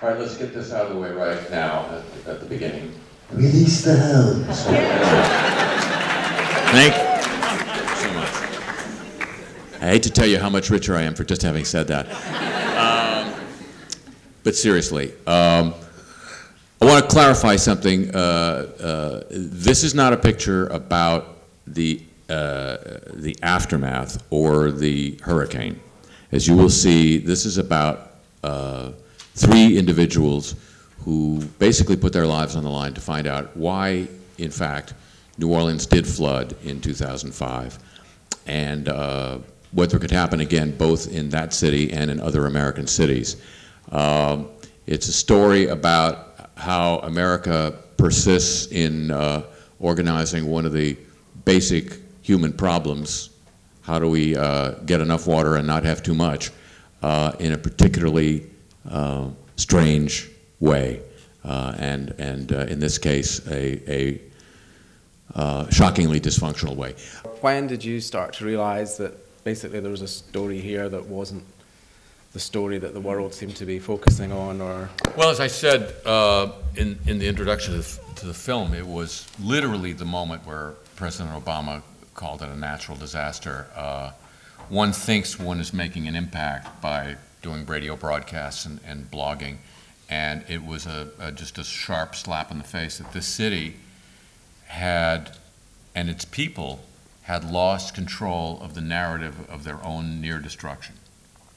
All right, let's get this out of the way right now at the beginning. Release the helms. Thank you so much. I hate to tell you how much richer I am for just having said that. But seriously, I want to clarify something. This is not a picture about the aftermath or the hurricane. As you will see, this is about 3 individuals who basically put their lives on the line to find out why, in fact, New Orleans did flood in 2005, and whether it could happen again both in that city and in other American cities. It's a story about how America persists in organizing one of the basic human problems. How do we get enough water and not have too much in a particularly strange way, and in this case, a shockingly dysfunctional way. When did you start to realize that basically there was a story here that wasn't the story that the world seemed to be focusing on? Or well, as I said in the introduction to the film, it was literally the moment where President Obama called it a natural disaster. One thinks one is making an impact by doing radio broadcasts and blogging, and it was just a sharp slap in the face that this city had, and its people had lost control of the narrative of their own near destruction.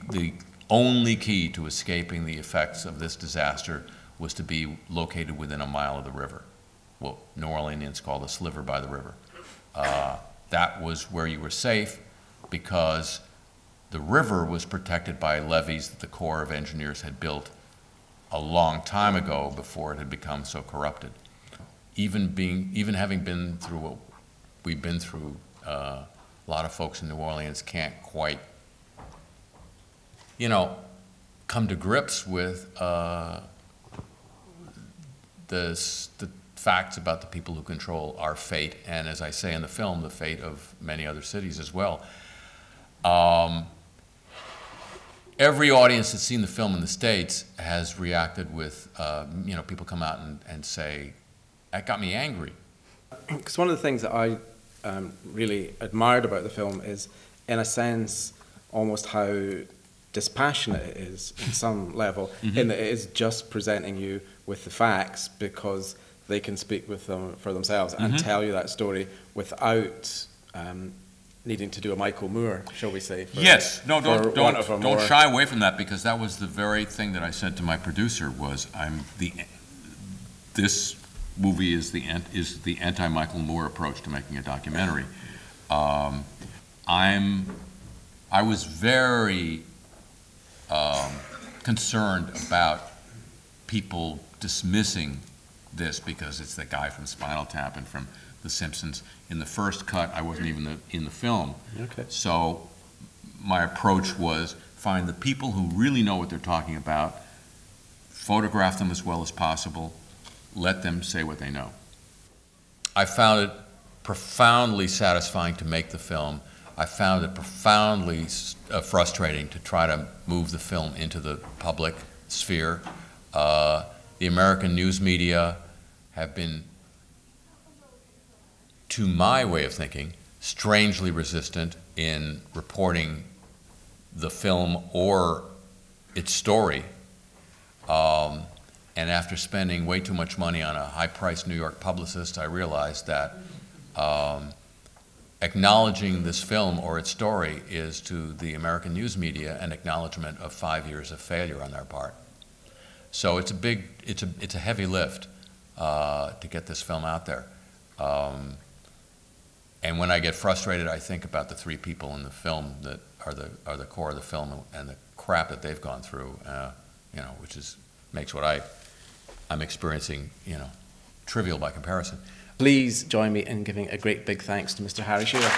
The only key to escaping the effects of this disaster was to be located within a mile of the river. What New Orleanians call the sliver by the river. That was where you were safe because the river was protected by levees that the Corps of Engineers had built a long time ago before it had become so corrupted. Even having been through what we've been through, a lot of folks in New Orleans can't quite, come to grips with the facts about the people who control our fate, and as I say in the film, the fate of many other cities as well. Every audience that's seen the film in the States has reacted with, people come out and say, that got me angry. Because one of the things that I really admired about the film is, in a sense, almost how dispassionate it is in some level, in that it is just presenting you with the facts because they can speak with them for themselves and tell you that story without needing to do a Michael Moore, shall we say? Yes, no, don't shy away from that, because that was the very thing that I said to my producer was, this movie is the anti-Michael Moore approach to making a documentary. I was very concerned about people dismissing this because it's the guy from Spinal Tap and from The Simpsons. In the first cut, I wasn't even in the film. Okay. So my approach was find the people who really know what they're talking about, photograph them as well as possible, let them say what they know. I found it profoundly satisfying to make the film. I found it profoundly frustrating to try to move the film into the public sphere. The American news media have been, to my way of thinking, strangely resistant in reporting the film or its story. And after spending way too much money on a high-priced New York publicist, I realized that acknowledging this film or its story is to the American news media an acknowledgement of 5 years of failure on their part. So it's a heavy lift to get this film out there. And when I get frustrated, I think about the 3 people in the film that are the core of the film and the crap that they've gone through, which makes what I'm experiencing, trivial by comparison. Please join me in giving a great big thanks to Mr. Harry Shearer.